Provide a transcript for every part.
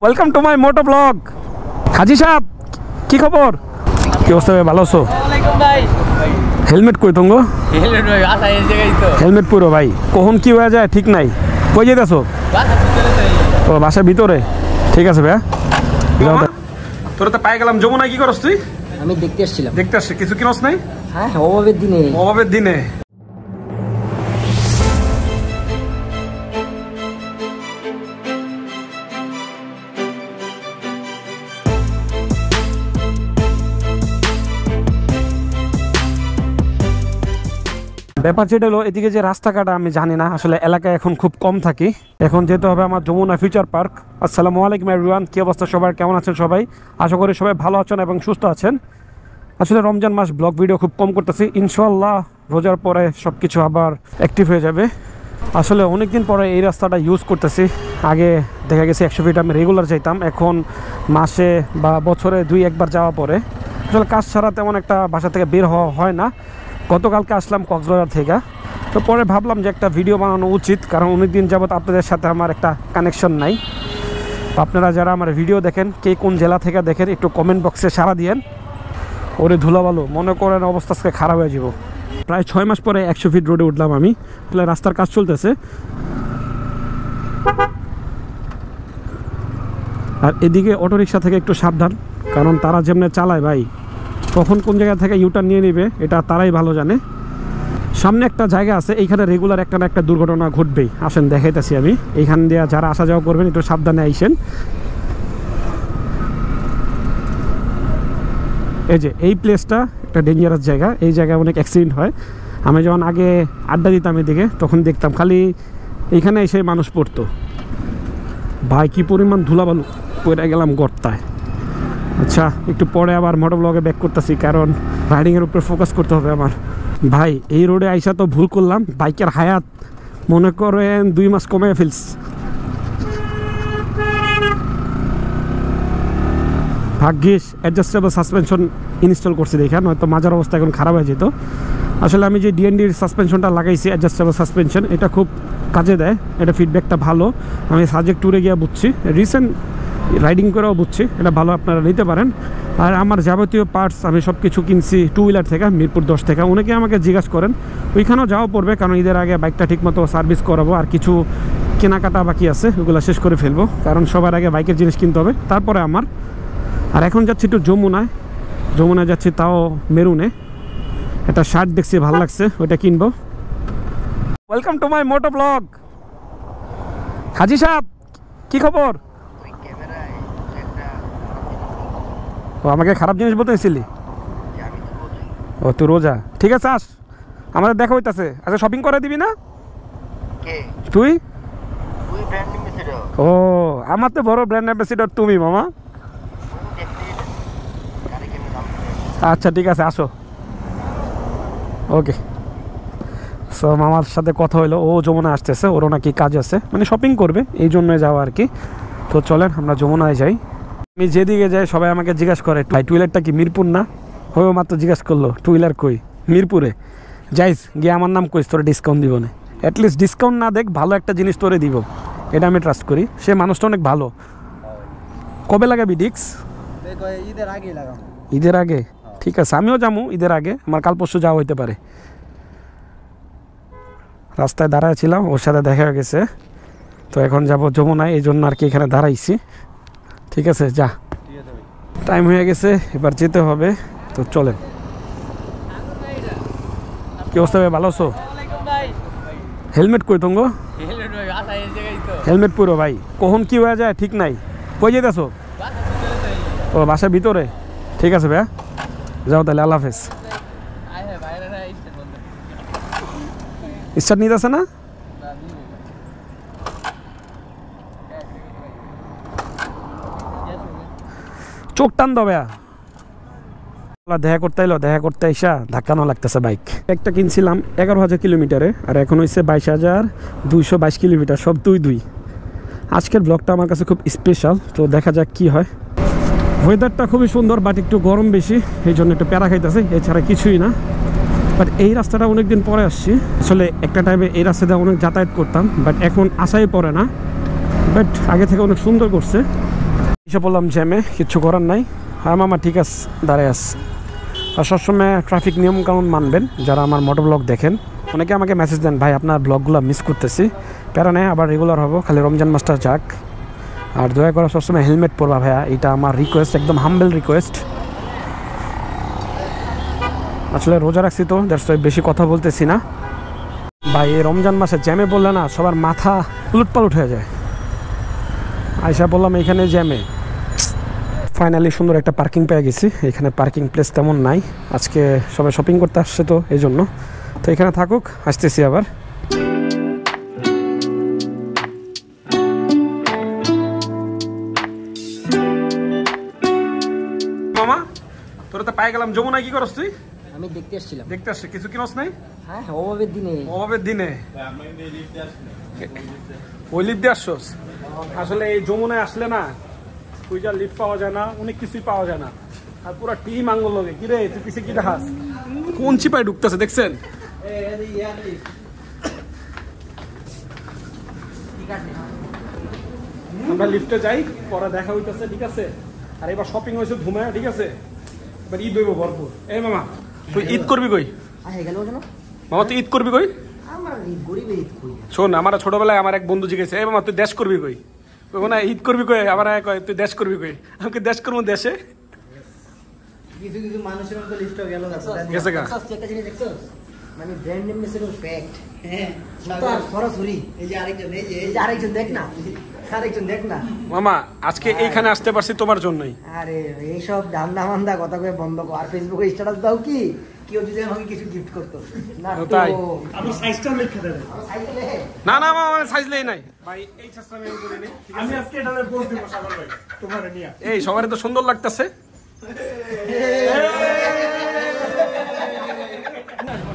Welcome to my moto blog. হাজি সাহেব, কি খবর? কি অবস্থা ভাই, ভালো আছো? হেলমেট কই তঙ্গ? হেলমেট পুরো ভাই, কখন কি হয়ে যায় ঠিক নাই। কই যেতেছো? ও বাসার ভিতরে, ঠিক আছে ভাইয়া। তোরা তো পাই গেলাম। যমুনায় কি করছ তুই? আমি দেখতে আসছিলাম। দেখতে আসছি, কিছু কিনস নাই? হ্যাঁ, অভাবের দিনে। অভাবের দিনে ব্যাপার যেটা হলো, এদিকে যে রাস্তাঘাট আমি জানি না, আসলে এলাকায় এখন খুব কম থাকি। এখন যেতে হবে আমার যমুনা ফিউচার পার্ক। আসসালামু আলাইকুম এভরিওয়ান, কি অবস্থা সবার, কেমন আছেন সবাই? আশা করি সবাই ভালো আছেন এবং সুস্থ আছেন। আসলে রমজান মাস ব্লগ ভিডিও খুব কম করতেছি, ইনশাআল্লাহ রোজার পরে সব কিছু আবার অ্যাক্টিভ হয়ে যাবে। আসলে অনেকদিন পরে এই রাস্তাটা ইউজ করতেছি। আগে দেখা গেছে 100 ফিট আমি রেগুলার যাইতাম, এখন মাসে বা বছরে 2-1 বার যাওয়া পরে। আসলে কাজ ছাড়া তেমন একটা বাসা থেকে বের হওয়া হয় না। গতকালকে আসলাম কক্সবাজার থেকে, তো পরে ভাবলাম যে একটা ভিডিও বানানো উচিত, কারণ অনেকদিন যাবত আপনাদের সাথে আমার একটা কানেকশন নাই। আপনারা যারা আমার ভিডিও দেখেন, কে কোন জেলা থেকে দেখেন, একটু কমেন্ট বক্সে সাড়া দিয়েন। ওরে ধুলাবালু, মনে করেন অবস্থা আজকে খারাপ হয়ে যাব। প্রায় 6 মাস পরে 100 ফিট রোডে উঠলাম আমি। তাহলে রাস্তার কাজ চলতেছে, আর এদিকে অটোরিকশা থেকে একটু সাবধান, কারণ তারা যেমনি চালায় ভাই, কখন কোন জায়গা থেকে ইউটার্ন নিয়ে নেবে এটা তারাই ভালো জানে। সামনে একটা জায়গা আছে, এইখানে রেগুলার একটা না একটা দুর্ঘটনা ঘটবেই। আসেন দেখাইতেছি আমি। এইখান দিয়ে যারা আসা যাওয়া করবেন একটু সাবধানে আইসেন। এই যে এই প্লেসটা একটা ডেঞ্জারাস জায়গা, এই জায়গায় অনেক অ্যাক্সিডেন্ট হয়। আমি যখন আগে আড্ডা দিতাম এদিকে, তখন দেখতাম খালি এইখানে এসে মানুষ পড়তো। ভাই কি পরিমাণ ধুলাবালু, পড়ে গেলাম গর্তায়। আচ্ছা, একটু পরে আবার মোটো ব্লগে ব্যাক করতেছি, কারণ রাইডিংয়ের উপরে ফোকাস করতে হবে আমার। ভাই এই রোডে আইসা তো ভুল করলাম, বাইকের হায়াত মনে করেন 2 মাস কমে ফেলস। ভাগ্যিস অ্যাডজাস্টেবল সাসপেনশন ইনস্টল করছি দেখা, নয়তো মাজার অবস্থা এখন খারাপ হয়ে যেত। আসলে আমি যে ডিএনডির সাসপেনশনটা লাগাইছি, অ্যাডজাস্টেবল সাসপেনশন, এটা খুব কাজে দেয়। এটা ফিডব্যাকটা ভালো, আমি সাজেক্ট ট্যুরে গিয়ে বুঝছি, রিসেন্ট রাইডিং করেও বুঝছি এটা ভালো, আপনারা নিতে পারেন। আর আমার যাবতীয় পার্টস আমি সব কিছু কিনছি 2 হুইলার থেকে, মিরপুর 10 থেকে। অনেকে আমাকে জিজ্ঞাসা করেন, ওইখানেও যাওয়া পড়বে, কারণ ঈদের আগে বাইকটা ঠিকমতো সার্ভিস করাবো, আর কিছু কেনাকাটা বাকি আছে, ওগুলো শেষ করে ফেলবো, কারণ সবার আগে বাইকের জিনিস কিনতে হবে, তারপরে আমার। আর এখন যাচ্ছি একটু যমুনায় যাচ্ছি, তাও মেরুনে। একটা শার্ট দেখছি ভালো লাগছে, ওইটা কিনবো। Welcome to my moto blog. হাজি সাহেব, কি খবর? ও আমাকে খারাপ জিনিস বলতেছিলি? ও তুই রোজা, ঠিক আছে আস, আমাদের দেখা হইতাছে। আচ্ছা শপিং করে দিবি না? তুই? ও আমার তো বড় ব্র্যান্ড অ্যাম্বাসিডর তুমি মামা। আচ্ছা ঠিক আছে, আসো। ওকে, সো মামার সাথে কথা হইলো, ও যমুনা আসতেছে, ওরও নাকি কাজ আছে, মানে শপিং করবে, এই জন্য যাওয়া আর কি। তো চলেন আমরা যমুনায় যাই। আমি যেদিকে যাই সবাই আমাকে জিজ্ঞাসা করে, ভাই টু হুইলারটা কি মিরপুর না? হয়েও মাত্র জিজ্ঞাসা করলো টু হুইলার কই, মিরপুরে। যাইস গিয়ে আমার নাম কইস, তোরা ডিসকাউন্ট দিব না। অ্যাটলিস্ট ডিসকাউন্ট না দেখ, ভালো একটা জিনিস তোরে দিব, এটা আমি ট্রাস্ট করি। সে মানুষটা অনেক ভালো। কবে লাগাবি ডিক্স? ঈদের আগে লাগাবো। ঈদের আগে? ঠিক আছে, আমিও যাবো ঈদের আগে, আমার কাল পরশু যাওয়া হইতে পারে। রাস্তায় দাঁড়ায় ছিলাম, ওর সাথে দেখা হয়ে গেছে, তো এখন যাব যমুনায়, এই জন্য আর কি এখানে দাঁড়াইছি। ঠিক আছে, যা, টাইম হয়ে গেছে, এবার যেতে হবে, তো চলেন। কি অবস্থা ভাই, ভালো আছো? হেলমেট কই তঙ্গ? হেলমেট পুরো ভাই, কখন কি হয়ে যায় ঠিক নাই। কই যেতেছো? ও বাসার ভিতরে, ঠিক আছে ভাইয়া, যাও তাহলে, আল্লাহ হাফেজ। স্টার্ট নিতে আছে না? চোখ টান দাও ভাইয়া। দেখা করতে এলো, দেখা করতে এসা ধাক্কানো লাগতেছে বাইক। একটা কিনছিলাম 11,000 কিলোমিটারে, আর এখন হয়েছে 22,222 কিলোমিটার, সব 2-2। আজকের ব্লগটা আমার কাছে খুব স্পেশাল, তো দেখা যাক কি হয়। ওয়েদারটা খুবই সুন্দর, বাট একটু গরম বেশি, এই জন্য একটু প্যারা খাইতেছে, এছাড়া কিছুই না। বাট এই রাস্তাটা অনেকদিন পরে আসছি। আসলে একটা টাইমে এই রাস্তাটা অনেক যাতায়াত করতাম, বাট এখন আসাই পড়ে না। বাট আগে থেকে অনেক সুন্দর করছে। এসে বললাম জ্যামে, কিচ্ছু করার নাই। হ্যাঁ মামা ঠিক আছে, দাঁড়ায় আস। আর সবসময় ট্রাফিক নিয়মকানুন মানবেন যারা আমার মোটর ব্লগ দেখেন। অনেকে আমাকে মেসেজ দেন, ভাই আপনার ব্লগগুলো মিস করতেছি, কারণে আবার রেগুলার হবো, খালি রমজান মাসটা যাক। আর দয়া করে সবসময় হেলমেট পরবা ভাইয়া, এটা আমার রিকোয়েস্ট, একদম হাম্বেল রিকোয়েস্ট। আসলে রোজা রাখছি তো, বেশি কথা বলতেছি না ভাই। এই রমজান মাসে জ্যামে বললে না সবার মাথা উলটপালট হয়ে যায়। আয়সা বললাম এখানে জ্যামে, ফাইনালি সুন্দর একটা পার্কিং পেয়ে গেছি। এখানে পার্কিং প্লেস তেমন নাই, আজকে সবাই শপিং করতে আসছে তো এই জন্য। তো এখানে থাকুক, আসতেছি আবার। মামা তোরা তো পাই গেলাম, যমুনা কি করস তুই? আমি দেখতে আসছিলাম। দেখতে আসছে, কিছু কিনস নাই? হ্যাঁ অভাবের দিনে। অভাবের দিনে ওই লিফট দিয়ে আসছস? আসলে এই যমুনায় আসলে না তুই যা লিফট পাওয়া যায় না, অনেক কিছুই পাওয়া যায় না। আর পুরো টিম আঙ্গুল লগে কি রে, তুই পিছে কি দেখাস? কোন চিপায় ঢুকতেছে দেখছেন? আমরা লিফটে যাই, পরে দেখা হইতেছে, ঠিক আছে? আর এবার শপিং হয়েছে ঘুমায়, ঠিক আছে? এবার ঈদ হইব ভরপুর। এই মামা তুই ঈদ করবি কই? মামা তুই ঈদ করবি কই? শোন, আমার ছোটবেলায় আমার এক বন্ধু জিজ্ঞেস, এই মামা তুই দেশ করবি কই? না ঈদ করবি কই? আমার কয় তুই দেশ করবি কই? আমাকে দেশ করবো দেশে। কিছু কিছু মানুষের মতো লিফট গেল গেছে গা। একটা জিনিস দেখছো, মানে ব্র্যান্ড নেম মেসের ফ্যাক্ট। হ্যাঁ আর সরাসরি এই যে আরেকজন দেখ না, আরেকজন দেখ না। মামা আজকে এইখানে আসতে পারছি তোমার জন্যই। আরে এইসব ধান্দা মান্দা কথা কয়ে বন্ধ কর। আর ফেসবুকে স্ট্যাটাস দাও কি কেউ যদি আমাকে কিছু গিফট করতো না, তাই আমি সাইজটা লিখে দেব। না না মামা সাইজ লেই নাই ভাই, এই চেষ্টা আমি করি নি। আমি আজকে এটা পোস্ট দেব সাগর ভাই তোমারে নিয়া। এই সবারই তো সুন্দর লাগতেছে।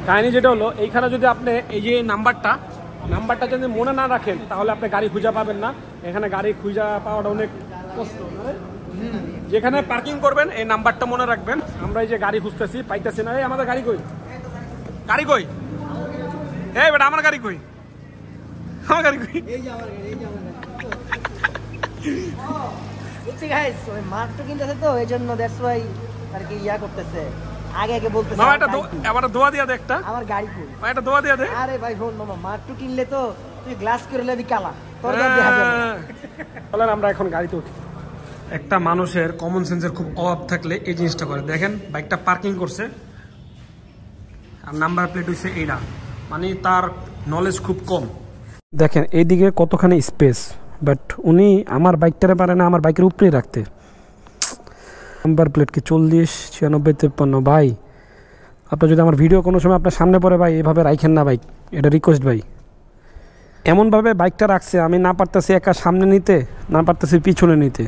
কাহিনী যেটা হলো, এইখানে যদি আপনি এই যে নাম্বারটা যদি মনে না রাখেন তাহলে আপনি গাড়ি খুঁজে পাবেন না। এখানে গাড়ি খুঁজে পাওয়াটা অনেক কষ্ট। যেখানে পার্কিং করবেন এই নাম্বারটা মনে রাখবেন। আমরা এই যে গাড়ি খুঁজতেছি, পাইতেছি না। এই আমাদের গাড়ি কই? গাড়ি কই? এই বেটা আমার গাড়ি কই? আমার গাড়ি কই? এই যে আমার গাড়ি, এই যে আমার গাড়ি। গাইস ওই মার্কটা কিনতেছে তো এইজন্য দ্যাটস ওয়াই আর কি ইয়া করতেছে, আগে আগে বলতেছে। মামা এটা আবার দোয়া দিয়া দে একটা। আমার গাড়ি কই? মামা এটা দোয়া দিয়া দে। আরে ভাই শোন মামা, মার্কটা কিনলে তো তুই গ্লাস করে লেবি কালা, তোর গাড়ি দেখা যাবে। চলেন আমরা এখন গাড়িতে উঠি। একটা মানুষের কমন সেন্সের খুব অভাব থাকলে এই জিনিসটা করে। দেখেন বাইকটা পার্কিং করছে আর নাম্বার প্লেট হইছে এইটা, মানে তার নলেজ খুব কম। দেখেন এইদিকে কতখানি স্পেস, বাট উনি আমার বাইকটারে পারে না আমার বাইকের উপরেই রাখতে। নাম্বার প্লেট কি 40 96 53। ভাই আপনি যদি আমার ভিডিও কোনো সময় আপনার সামনে পড়ে ভাই এভাবে রাখেন না বাইক, এটা রিকোয়েস্ট ভাই। এমনভাবে বাইকটা রাখছে আমি না পারতেছি একা সামনে নিতে, না পারতেছি পিছনে নিতে।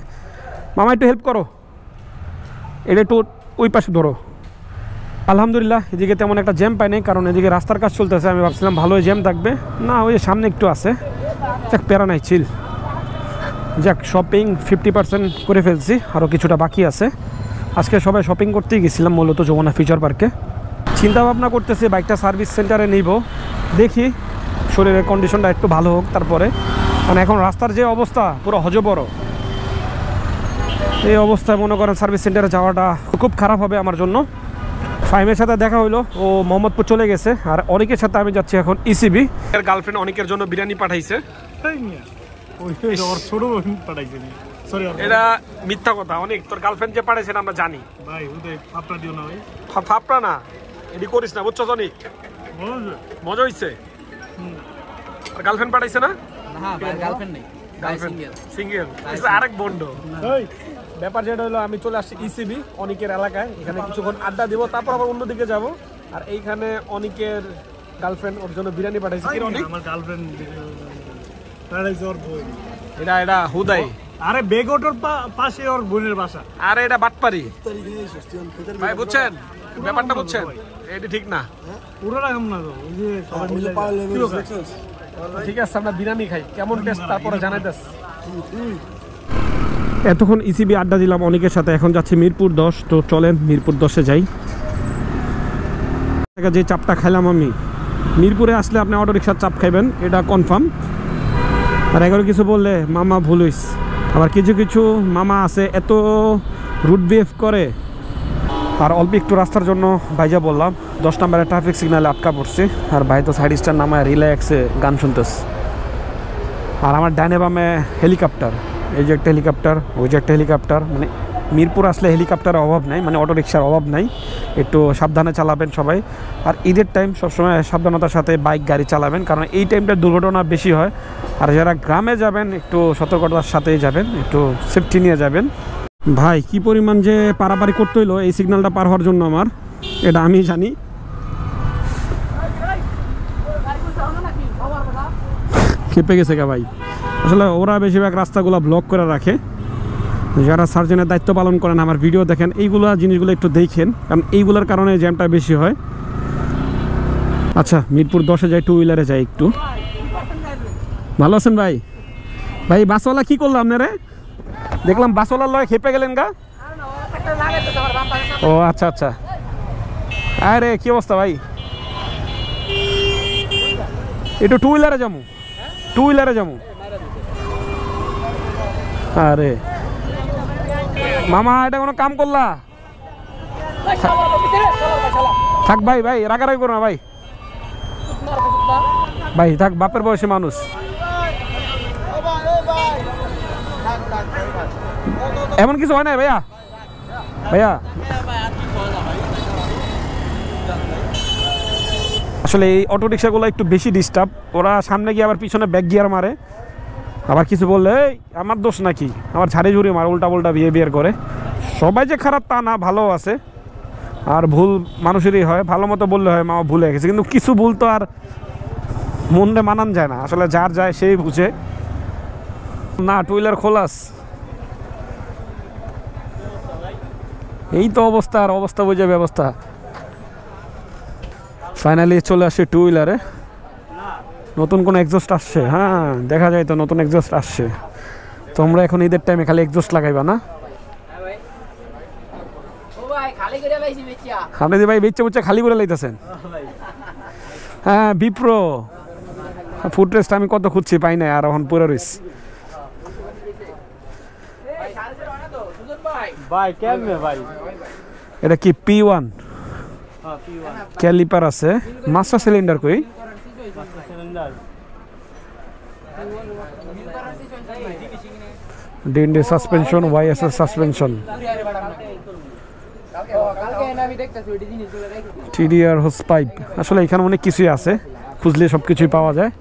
মামা একটু হেল্প করো, এটা একটু ওই পাশে ধরো। আলহামদুলিল্লাহ এদিকে তেমন একটা জ্যাম পাই নাই, কারণ এদিকে রাস্তার কাজ চলতেছে। আমি ভাবছিলাম ভালোই জ্যাম থাকবে, না ওই সামনে একটু আছে। যাক প্যারা নাই, চিল। যাক শপিং 50% করে ফেলছি, আরও কিছুটা বাকি আছে। আজকে সবাই শপিং করতেই গেছিলাম মূলত যমুনা ফিউচার পার্কে। চিন্তা ভাবনা করতেছি বাইকটা সার্ভিস সেন্টারে নিব, দেখি শরীরের কন্ডিশনটা একটু ভালো হোক তারপরে। কারণ এখন রাস্তার যে অবস্থা পুরো হজবড়, এই অবস্থায় মনে করেন সার্ভিস সেন্টারে যাওয়াটা খুব খারাপ হবে আমার জন্য। ফাইমের সাথে দেখা হইলো, ও মোহাম্মদপুর চলে গেছে। আর অনেকের সাথে আমি যাচ্ছি এখন ইসিবি। এর গার্লফ্রেন্ড অনেকের জন্য বিরিয়ানি পাঠাইছে। ছোট পাঠাইছে সরি, এটা মিথ্যা কথা। অনেক তোর গার্লফ্রেন্ড যে পাঠাইছে আমরা জানি ভাই। ওদের ফাপড়া দিও না ভাই, ফাপড়া না, এটি করিস না বুঝছো? অনেক মজা হইছে। গার্লফ্রেন্ড পাঠাইছে না? গার্লফ্রেন্ড নেই, সিঙ্গেল আরেক বন্ড। ব্যাপার যেটা হলো, আমি চলে আসছি ইসিবি অনিকের এলাকায়। এখানে কিছুক্ষণ আড্ডা দিব, তারপর আবার অন্যদিকে যাব। আর এইখানে অনিকের গার্লফ্রেন্ড ওর জন্য বিরিয়ানি পাঠাইছে। আমার গার্লফ্রেন্ড পাঠাইছে ওর বই। এটা হুদাই। আরে বেগোটোর পাশে ওর বোনের বাসা। আরে এটা বাটপারি ভাই, বুঝছেন ব্যাপারটা? বুঝছেন এটা ঠিক না, পুরো রকম না তো। ওই যে সবাই মিলে ঠিক আছে আমরা বিরিয়ানি খাই, কেমন টেস্ট তারপরে জানাইতেস। এতক্ষণ ইসিবি আড্ডা দিলাম অনেকের সাথে, এখন যাচ্ছি মিরপুর 10। তো চলেন মিরপুর 10-এ যাই। যে চাপটা খাইলাম আমি, মিরপুরে আসলে আপনি অটো রিক্সার চাপ খাইবেন, এটা কনফার্ম। আর এগারো কিছু বললে মামা ভুল হইস। আবার কিছু কিছু মামা আছে এত রুট বিহেভ করে। আর অল্প একটু রাস্তার জন্য ভাইজা বললাম 10 নম্বরের ট্রাফিক সিগনালে আটকা পড়ছি, আর ভাই তো সাইড স্টার নামায় রিল্যাক্সে গান শুনতেছে। আর আমার ডাইনে বামে হেলিকপ্টার, এই যে একটা হেলিকপ্টার, ওই যে একটা হেলিকপ্টার। মানে মিরপুর আসলে হেলিকপ্টারের অভাব নাই, মানে অটো রিক্সার অভাব নাই। একটু সাবধানে চালাবেন সবাই। আর ঈদের টাইম সবসময় সাবধানতার সাথে বাইক গাড়ি চালাবেন, কারণ এই টাইমটা দুর্ঘটনা বেশি হয়। আর যারা গ্রামে যাবেন একটু সতর্কতার সাথেই যাবেন, একটু সেফটি নিয়ে যাবেন। ভাই কি পরিমাণ যে পারাপারি করতে হইলো এই সিগন্যালটা পার হওয়ার জন্য, আমার এটা আমি জানি। খেপে গেছে কে ভাই। আসলে ওরা বেশিরভাগ রাস্তাগুলো ব্লক করে রাখে। যারা সার্জনের দায়িত্ব পালন করেন আমার ভিডিও দেখেন, এইগুলো জিনিসগুলো একটু দেখেন, কারণ এইগুলোর কারণে জ্যামটা বেশি হয়। আচ্ছা মিরপুর 10-এ যাই, 2 হুইলারে যাই একটু। ভালো আছেন ভাই? ভাই বাসওয়ালা কি করলাম আপনারে? দেখলাম বাসওয়ালার লয় খেপে গেলেন গা। ও আচ্ছা আচ্ছা। আরে কি অবস্থা ভাই? একটু 2 হুইলারে যাবো, 2 হুইলারে যাবো। আরে মামা এটা কোনো কাম করলা? থাক ভাই, ভাই রাগারাগি করো না ভাই, ভাই থাক, বাপের বয়সী মানুষ। এমন কিছু হয় না ভাইয়া, ভাইয়া আসলে এই অটো রিক্সাগুলো একটু বেশি ডিস্টার্ব। ওরা সামনে গিয়ে আবার পিছনে ব্যাক গিয়ার মারে, আবার কিছু বললে এই আমার দোষ নাকি, আমার ঝাড়ি ঝুড়ি মার, উল্টা উল্টা বিহেভিয়ার করে। সবাই যে খারাপ তা না, ভালো আছে। আর ভুল মানুষেরই হয়, ভালো মতো বললে হয় মামা ভুলে গেছে, কিন্তু কিছু ভুল তো আর মনে মানান যায় না, আসলে যার যায় সেই বুঝে না। 2 হুইলার খোলাস, এই তো অবস্থা, আর অবস্থা বুঝে ব্যবস্থা। ফাইনালি চলে আসছে 2 হুইলারে। নতুন কোন এক্সস্ট আসছে? হ্যাঁ দেখা যায় তো নতুন এক্সস্ট আসছে। তোমরা এখন ঈদের টাইমে খালি এক্সস্ট লাগাইবা না? আপনি যে ভাই বেচে বুচে খালি করে লাইতেছেন। হ্যাঁ বিপ্রো ফুড রেস্ট আমি কত খুঁজছি পাই নাই, আর এখন পুরো রইস। ভাই কেমনে ভাই? এটা কি P1 ক্যালিপার আছে, মাস্টার সিলিন্ডার কই? DND suspension, YSS suspension, TDR hose pipe. আসলে এখানে অনেক কিছুই আছে, খুঁজলে সব কিছুই পাওয়া যায়।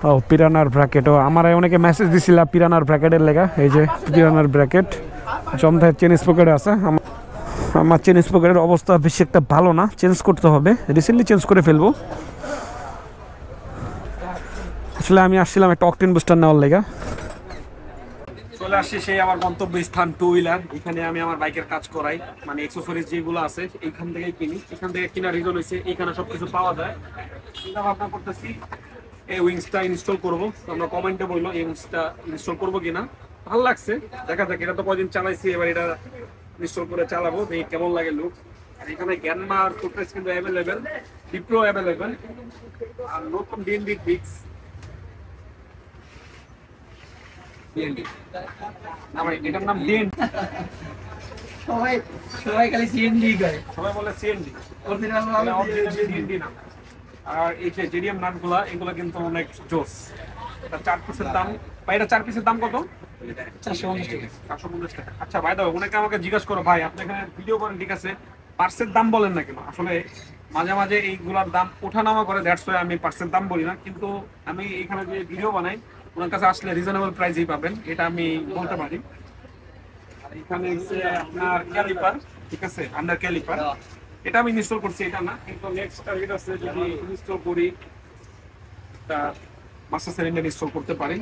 ও পিরানার ব্র্যাকেটও আমার অনেকে মেসেজ দিছিল পিরানার ব্র্যাকেটের লেগা। এই যে পিরানার ব্র্যাকেট জমথায় চেন স্পকেটে আছে। আমার চেন স্পকেটের অবস্থা বেশি একটা ভালো না, চেঞ্জ করতে হবে, রিসেন্টলি চেঞ্জ করে ফেলবো। আসলে আমি আসছিলাম একটা অকটেন বুস্টার নেওয়ার লেগা। চলে আসছি সেই আমার গন্তব্য স্থান 2 হুইলার। এখানে আমি আমার বাইকের কাজ করাই, মানে অ্যাকসেসরিজ যেগুলো আছে এইখান থেকেই কিনি। এখান থেকে কেনার রিজন হয়েছে এখানে সবকিছু পাওয়া যায়। চিন্তা ভাবনা করতেছি এই উইংসটা ইনস্টল করবো। তোমরা কমেন্টে বললো এই উইংসটা ইনস্টল করবো কিনা। ভালো লাগছে, দেখা যাক। এটা তো কয়দিন চালাইছি, এবার এটা ইনস্টল করে চালাবো, দেখি কেমন লাগে লুক। আর এখানে গ্যানমার ফুটরেস কিন্তু অ্যাভেলেবেল, বিপ্রো অ্যাভেলেবেল, আর নতুন ডিএনডি ডিক্স। এটার নাম ডিএনডি, সবাই খালি সিএনডি করে, সবাই বলে সিএনডি, অরিজিনাল ডিএনডি নাম। আর এই যে জেডিএম নাটগুলা এগুলো কিন্তু অনেক জোস। এটা 4 পিসের দাম, ভাই এটা 4 পিসের দাম কত? 450 টাকা। 450 টাকা। আচ্ছা ভাই দাও, অনেকে আমাকে জিজ্ঞাসা করো ভাই আপনি এখানে ভিডিও করেন ঠিক আছে, পার্সের দাম বলেন না কেন? আসলে মাঝে মাঝে এইগুলার দাম ওঠানামা করে, দ্যাটস ওয়াই আমি পার্সের দাম বলি না। কিন্তু আমি এখানে যে ভিডিও বানাই ওনার কাছে আসলে রিজনেবল প্রাইসেই পাবেন, এটা আমি বলতে পারি। আর এখানে হচ্ছে আপনার ক্যালিপার, ঠিক আছে, আন্ডার ক্যালিপার। এটা আমি ইনস্টল করছি, এটা না, কিন্তু নেক্সট টার্গেট আছে যদি ইনস্টল করি তা মাস্টার সিলিন্ডার ইনস্টল করতে পারি।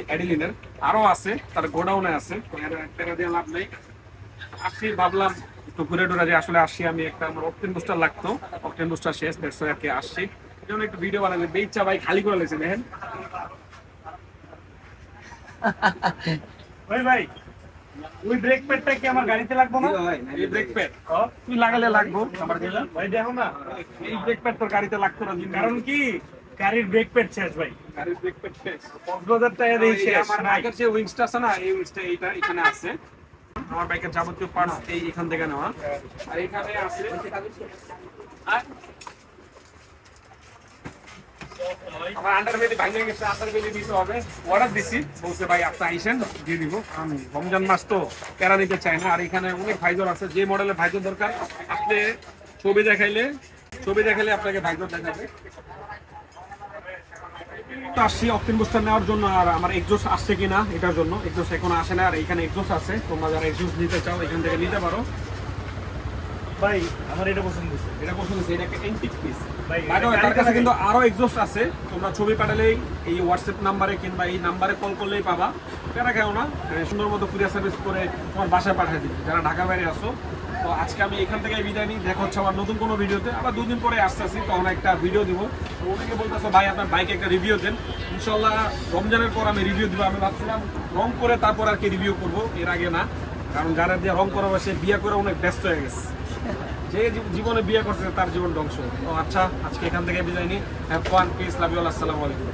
অ্যাডিলিনের আরো আছে, তার গোডাউনে আছে, টাকা দিয়ে লাভ নেই। আসি ভাবলাম একটু ঘুরে টুরে যে আসলে আসি আমি, একটা আমার অকটেন বুস্টার লাগতো, অকটেন বুস্টার শেষ, দেড়শো আর কি আসছি, এই জন্য একটু ভিডিও বানালে। বেইচ্ছা ভাই খালি করে লেছে দেখেন। ওই ভাই ওই ব্রেক প্যাডটা কি আমার গাড়িতে লাগবে না? এই ব্রেক প্যাড তুই লাগালে লাগবো আমার। ভাই দেখো না, এই ব্রেক প্যাড তোর গাড়িতে লাগতো না, কারণ কি গাড়ির ব্রেক প্যাড শেষ ভাই। গাড়ির ব্রেক প্যাড শেষ। 5000 টাকা দিয়ে শেষ। আমার বাইকের যে উইংসটা আছে না, এই উইংসটা এইটা এখানে আছে। আমার বাইকের যাবতীয় পার্টস এই এখান থেকে নেওয়া। আর এখানে আছে আমার আন্ডারবেলি ভাঙে গেছে, আন্ডারবেলি দিতে হবে। অর্ডার দিছি, বলছে ভাই আপনি আইসেন দিয়ে দিব। আমি রমজান মাস তো প্যারা নিতে চাই না। আর এখানে অনেক ভাইজর আছে, যে মডেলের ভাইজর দরকার আপনি ছবি দেখাইলে আপনাকে ভাইজর দেখাবে। তো আসছি অকটেন বুস্টার নেওয়ার জন্য। আর আমার এক্সজস্ট আসছে কিনা এটার জন্য। এক্সজস্ট এখন আসে না, আর এখানে এক্সজস্ট আছে। তোমরা যারা এক্সজস্ট নিতে চাও এখান থেকে নিতে পারো। ভাই আমার এটা পছন্দ হয়েছে। এটা পছন্দ হচ্ছে, এটা একটা এন্টিক পিস। ভাই, তার কাছে কিন্তু আরো এক্সজস্ট আছে। তোমরা ছবি পাঠালেই এই হোয়াটসঅ্যাপ নাম্বারে কিংবা এই নাম্বারে কল করলেই পাবা। প্যারা খেও না, সুন্দর মতো কুরিয়ার সার্ভিস করে তোমার বাসায় পাঠিয়ে দিবে যারা ঢাকা বাইরে আসো। তো আজকে আমি এখান থেকে বিদায় নিই। দেখা হচ্ছে আবার নতুন কোনো ভিডিওতে। আবার 2 দিন পরে আসতেছি, তখন একটা ভিডিও দিব। তো অনেকে বলতেছো ভাই আপনার বাইকে একটা রিভিউ দেন। ইনশাল্লাহ রমজানের পর আমি রিভিউ দিব। আমি ভাবছিলাম রং করে তারপর আর কি রিভিউ করবো, এর আগে না। কারণ যারা দিয়ে রং করা সে বিয়ে করে অনেক ব্যস্ত হয়ে গেছে। যে জীবনে বিয়ে করছে তার জীবন ধ্বংস। তো আচ্ছা, আজকে এখান থেকে বিদায় নিই। Have fun, peace, love you, আসসালামু আলাইকুম।